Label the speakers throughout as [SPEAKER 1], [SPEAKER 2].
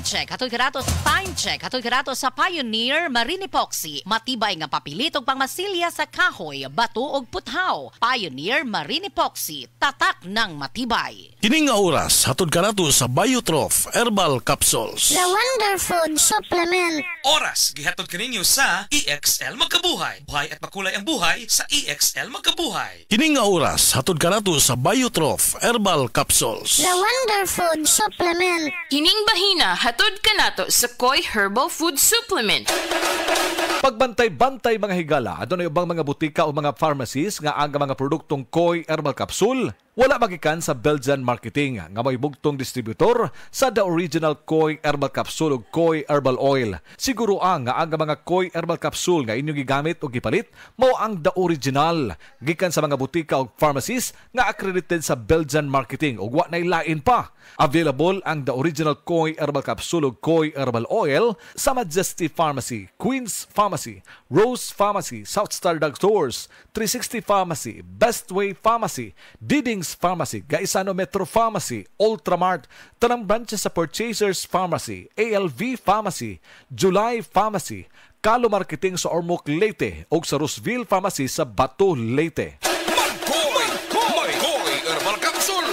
[SPEAKER 1] check hatod karato sa Pioneer Marine Epoxy. Matibay nga papilit og pangmasilya sa kahoy, bato ug puthaw. Pioneer Marine Epoxy, tatak ng matibay.
[SPEAKER 2] Kining nga oras hatod kanato sa Biotrof Herbal Capsules.
[SPEAKER 3] The Wonder Food Supplement.
[SPEAKER 4] Oras gihatod kaninyo sa EXL Magkabuhay. Buhay at makulay ang buhay sa EXL Magkabuhay.
[SPEAKER 2] Kining nga oras hatod kanato sa Biotrof Herbal Capsules.
[SPEAKER 3] The Wonder Food Supplement.
[SPEAKER 5] Kining bahina hatod kanato sa Koi Herbal Food Supplement.
[SPEAKER 6] Pagbantay-bantay mga higala, adunay ubang mga butika o mga pharmacies nga aga mga produktong Koi Herbal Capsule. Wala magikan sa Belgian Marketing nga may bugtong distributor sa The Original Koi Herbal Capsule o Koi Herbal Oil. Siguro nga aga mga Koi Herbal Capsule nga inyong gigamit o gipalit mao ang The Original gikan sa mga butika o pharmacies nga accredited sa Belgian Marketing ug wa nay lain pa. Available ang The Original Koi Herbal Capsule o Koi Herbal Oil sa Majesty Pharmacy, Queen's Pharmacy, Rose Pharmacy, South Star Drug Stores, 360 Pharmacy, Bestway Pharmacy, Diding's Pharmacy, Gaisano Metro Pharmacy, Ultramart, tanang branches sa Purchasers Pharmacy, ALV Pharmacy, July Pharmacy, Kalo Marketing sa Ormoc Leyte o sa Rooseville Pharmacy sa Bato Leyte.
[SPEAKER 4] Koi Herbal Capsule.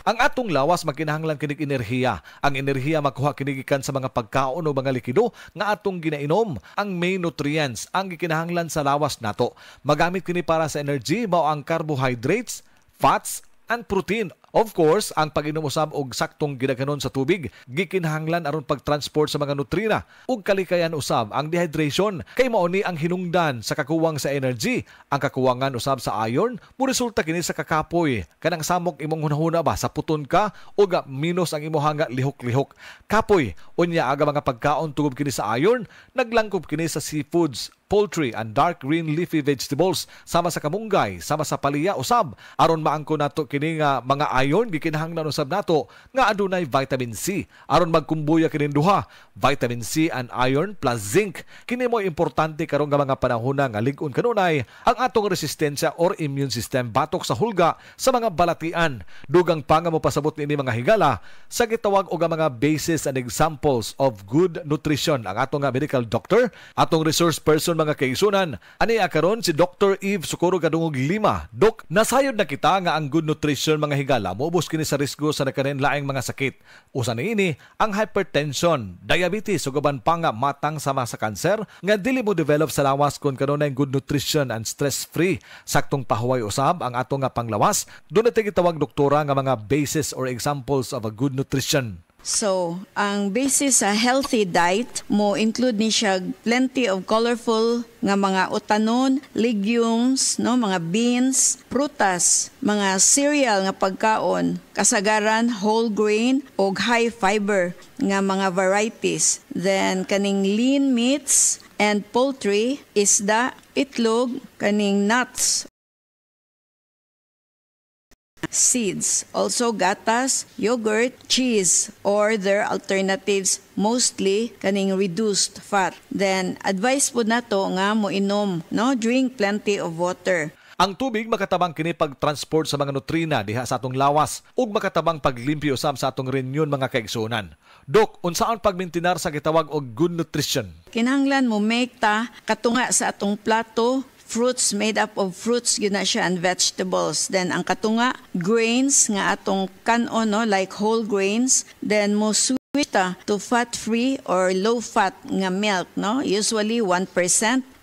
[SPEAKER 6] Ang atong lawas magkinahanglan kinig enerhiya. Ang enerhiya makuha kinigikan sa mga pagkaon o mga likido nga atong ginainom. Ang main nutrients ang gikinahanglan sa lawas nato. Magamit kini para sa energy mao ang carbohydrates, fats, and protein. Of course, ang pag-inom usab og saktong gidaghanon sa tubig gikinahanglan aron pag-transport sa mga nutrina ug kalikayan usab ang dehydration kay mao ni ang hinungdan sa kakuwang sa energy. Ang kakuwangan usab sa iron mo resulta kini sa kakapoy kanang samok imong hunahuna ba sa puton ka ug minus ang imong lihok-lihok. Kapoy unya aga mga pagkaon tungod kini sa iron, naglangkob kini sa seafoods, poultry and dark green leafy vegetables sama sa kamunggay, sama sa palaya usab aron maangko nato kini nga mga iron gikinahanglan usab nato nga adunay vitamin C aron magkumbuya kini duha, vitamin C and iron plus zinc. Kini mo importante karon nga mga panahona nga lig-on kanunay ang atong resistensya or immune system batok sa hulga sa mga balatian. Dugang pa nga mo pasabot niini mga higala sa gitawag og mga basis and examples of good nutrition ang atong medical doctor, atong resource person mga kaisunan. Ani karon si Dr. Eve Socorro Kadungog Lima. Dok, nasayod na kita nga ang good nutrition mga higala moubos kini sa risgo sa nakarenlaing mga sakit. Usa niini ang hypertension, diabetes ug uban pa nga matang sama sa kanser nga dili mo develop sa lawas kun kanunay good nutrition and stress-free. Saktong pahuway usab ang atong nga panglawas. Doon natin gitawag doktora nga mga basis or examples of a good nutrition.
[SPEAKER 7] So, ang basis sa healthy diet mo include ni siya plenty of colorful nga mga utanon, legumes, no, mga beans, prutas, mga cereal nga pagkaon, kasagaran whole grain o high fiber nga mga varieties. Then kaning lean meats and poultry, isda, itlog, kaning nuts, seeds, also gatas, yogurt, cheese, or their alternatives, mostly kaning reduced fat. Then advice po nato nga mo inom, no, drink plenty of water.
[SPEAKER 6] Ang tubig makatabang kini pag-transport sa mga nutrina diha sa atong lawas ug makatabang paglimpyo usab sa atong renyon mga kaigsunan. Dok, unsaon pagmintinar sa gitawag og good nutrition?
[SPEAKER 7] Kinahanglan mo make ta katunga sa atong plato fruits made up of fruits yun na siya and vegetables. Then ang katunga grains nga atong kanon, no, like whole grains. Then mo switch ta to fat-free or low-fat nga milk, no, usually 1%.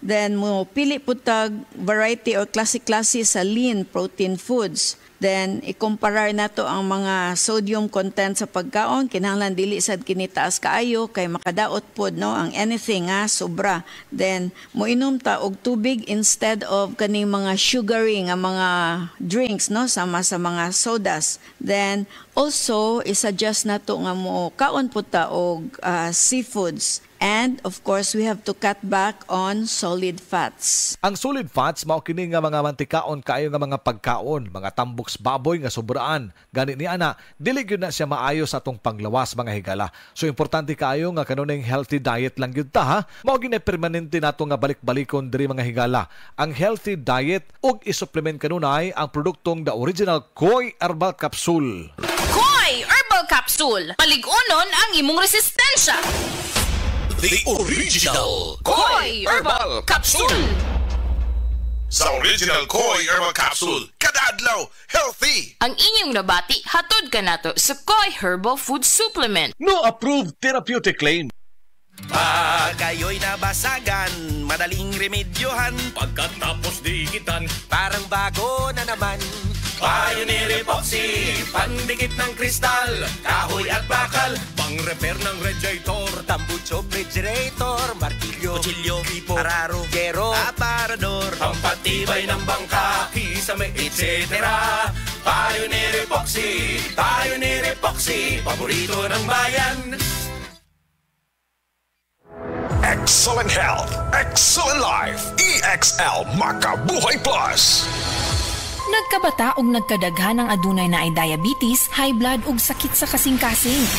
[SPEAKER 7] Then mo pili pud tag variety or klase-klase sa lean protein foods. Then ikumparar nato ang mga sodium content sa pagkaon, kinahanglan dili sad kini taas kaayo kay makadaot pod, no, ang anything nga sobra. Then moinom ta og tubig instead of kaning mga sugary nga mga drinks, no, sama sa mga sodas. Then also i-suggest nato nga mo kaon pud ta og seafoods. And of course, we have to cut back on solid fats.
[SPEAKER 6] Ang solid fats mao kini nga mga mantikaon kaayo nga mga pagkaon, mga tamboks baboy nga sobraan. Gani ni ana, dili gyud na siya maayo sa atong panglawas mga higala. So importante kaayo nga kanunay healthy diet lang gyud ta ha. Mao gyud na permanente nato nga balik-balikon diri mga higala. Ang healthy diet ug i-supplement kanunay ang produktong The Original Koi Herbal Capsule.
[SPEAKER 5] Koi Herbal Herbal Capsule. Maligunon ang imong resistensya.
[SPEAKER 8] The original
[SPEAKER 5] Koi Herbal Capsule.
[SPEAKER 8] Sa original Koi Herbal Capsule, kada adlaw healthy.
[SPEAKER 5] Ang inyong nabati, hatod ka nato sa Koi Herbal Food Supplement.
[SPEAKER 2] No approved therapeutic claim.
[SPEAKER 9] Pag kayo'y nabasagan, madaling remedyohan.
[SPEAKER 10] Pagkatapos dikitan,
[SPEAKER 9] Parang bago na naman. Pioneer Epoxy, pandikit ng kristal, kahoy at bakal,
[SPEAKER 10] pang-repair ng radiator,
[SPEAKER 9] tambucho, refrigerator, martilyo, kutsilyo, tipo, araro, gero, aparador,
[SPEAKER 10] pampatibay ng bangka, kisame, etc.
[SPEAKER 9] Pioneer Epoxy, paborito ng bayan.
[SPEAKER 8] Excellent health, excellent life. EXL Makabuhay Plus.
[SPEAKER 11] Nagkabata og nagkadaghan ng adunay na ay diabetes, high blood ug sakit sa kasing-kasing.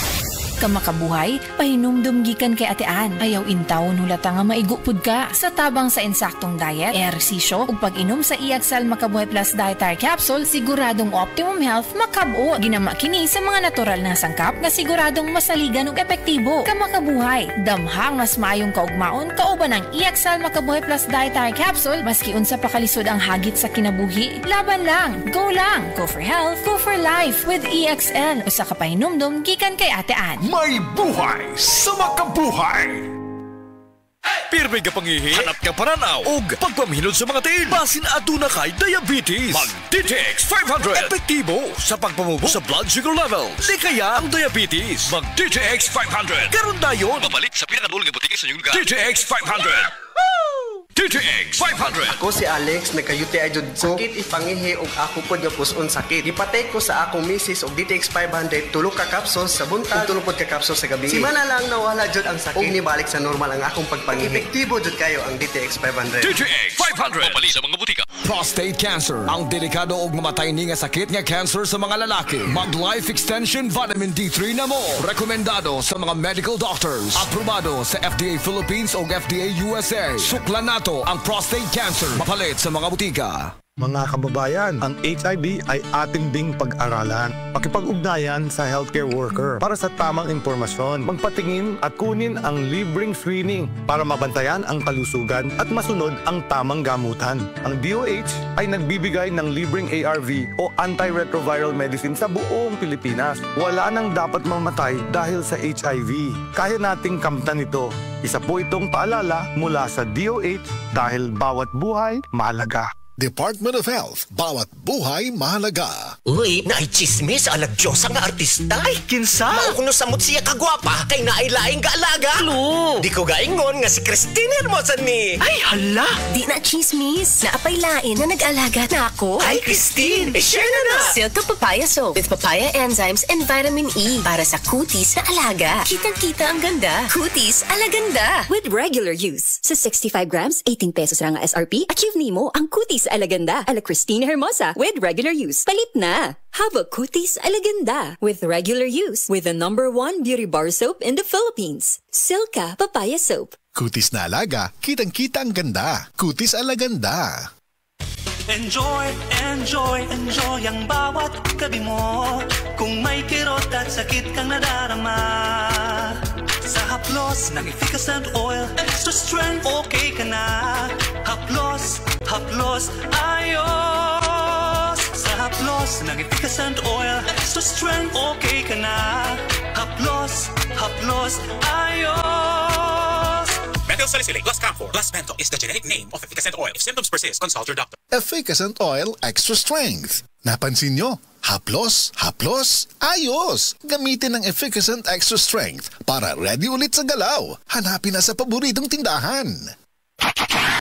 [SPEAKER 11] Kamakabuhay, pahinumdum gikan kay atean. Ayaw intawon hulata nga maigupod ka. Sa tabang sa insaktong diet, ehersisyo ug pag-inom sa EXL Makabuhay Plus Dietary Capsule, siguradong optimum health makab-o. Ginama kini sa mga natural na sangkap nga siguradong masaligan ug epektibo. Kamakabuhay, damhang mas maayong kaugmaon kauban ng EXL Makabuhay Plus Dietary Capsule maski unsa pa kalisod ang hagit sa kinabuhi. Laban lang, go for health, go for life with EXL. Usa ka pahinumdum gikan kay atean.
[SPEAKER 8] May buhay sa makabuhay.
[SPEAKER 2] Pirmi ka pangihi, hanap ka pananaw, ug pagpamhinod sa mga tiil. Basin aduna kay diabetes. Mag DTX 500. Epektibo sa pagpamubo sa blood sugar level. Likaya ang diabetes. Mag DTX 500. Karon dayon. Babalik sa pinakadulong butiki sa inyong lugar. DTX 500. DTX 500.
[SPEAKER 12] Ako si Alex, nagka-UTI jud ko. Sakit ipangihi ug ako pod nga puson sakit. Gipatay ko sa akong misis og DTX 500 tulo ka kapsul sa buntag, tulo pod ka kapsul sa gabi. Simana lang nawala jud ang sakit. Ug nibalik sa normal ang akong pagpangihi. Epektibo jud kayo ang DTX 500.
[SPEAKER 2] DTX 500. Babalik sa mga butika.
[SPEAKER 13] Prostate cancer, ang delikado ug mamatay ni nga sakit nga cancer sa mga lalaki. Mag Life Extension Vitamin D3 na mo. Rekomendado sa mga medical doctors. Aprobado sa FDA Philippines ug FDA USA. Suklan nato ang prostate cancer. Mapalit sa mga butika.
[SPEAKER 14] Mga kababayan, ang HIV ay ating ding pag-aralan. Pakipag-ugnayan sa healthcare worker para sa tamang impormasyon. Magpatingin at kunin ang libreng screening para mabantayan ang kalusugan at masunod ang tamang gamutan. Ang DOH ay nagbibigay ng libreng ARV o antiretroviral medicine sa buong Pilipinas. Wala nang dapat mamatay dahil sa HIV. Kaya nating kamtan ito. Isa po itong paalala mula sa DOH dahil bawat buhay mahalaga.
[SPEAKER 8] Department of Health, bawat buhay mahalaga.
[SPEAKER 9] Uy, naichismis ang nagdiyosa nga artista. Ay, kinsa? Maukuno samot siya kagwapa, kay nailaing gaalaga. Lu! Di ko gaingon nga si Christine Hermosa ni. Ay, hala!
[SPEAKER 15] Di na chismis, naapay lain na nag-alaga na ako.
[SPEAKER 9] Ay, Christine, share na!
[SPEAKER 15] Silka Papaya Soap with papaya enzymes and vitamin E para sa kutis na alaga. Kitang-kita ang ganda. Kutis alaganda. With regular use. Sa 65 grams, 18 pesos lang ang SRP. Achieve nimo ang kutis alaganda ala Christine Hermosa with regular use. Palit na! Haba kutis alaganda with regular use with the #1 beauty bar soap in the Philippines. Silka Papaya Soap.
[SPEAKER 8] Kutis na alaga, kitang-kita ang ganda. Kutis alaganda.
[SPEAKER 16] Enjoy, enjoy, enjoy ang bawat gabi mo. Kung may kirot at sakit kang nadarama, sa Haplos ng efficacent oil, extra strength, okay ka na. Haplos, ayos. Sa Haplos ng efficacent oil, extra strength, okay ka na. Haplos, ayos.
[SPEAKER 17] Methyl salicylate plus camphor plus menthol is the generic name of efficacent oil. If symptoms persist, consult your doctor.
[SPEAKER 8] Efficacent Oil Extra Strength. Napansin nyo? Haplos, ayos! Gamitin ang Efficacent Extra Strength para ready ulit sa galaw. Hanapin na sa paboritong tindahan.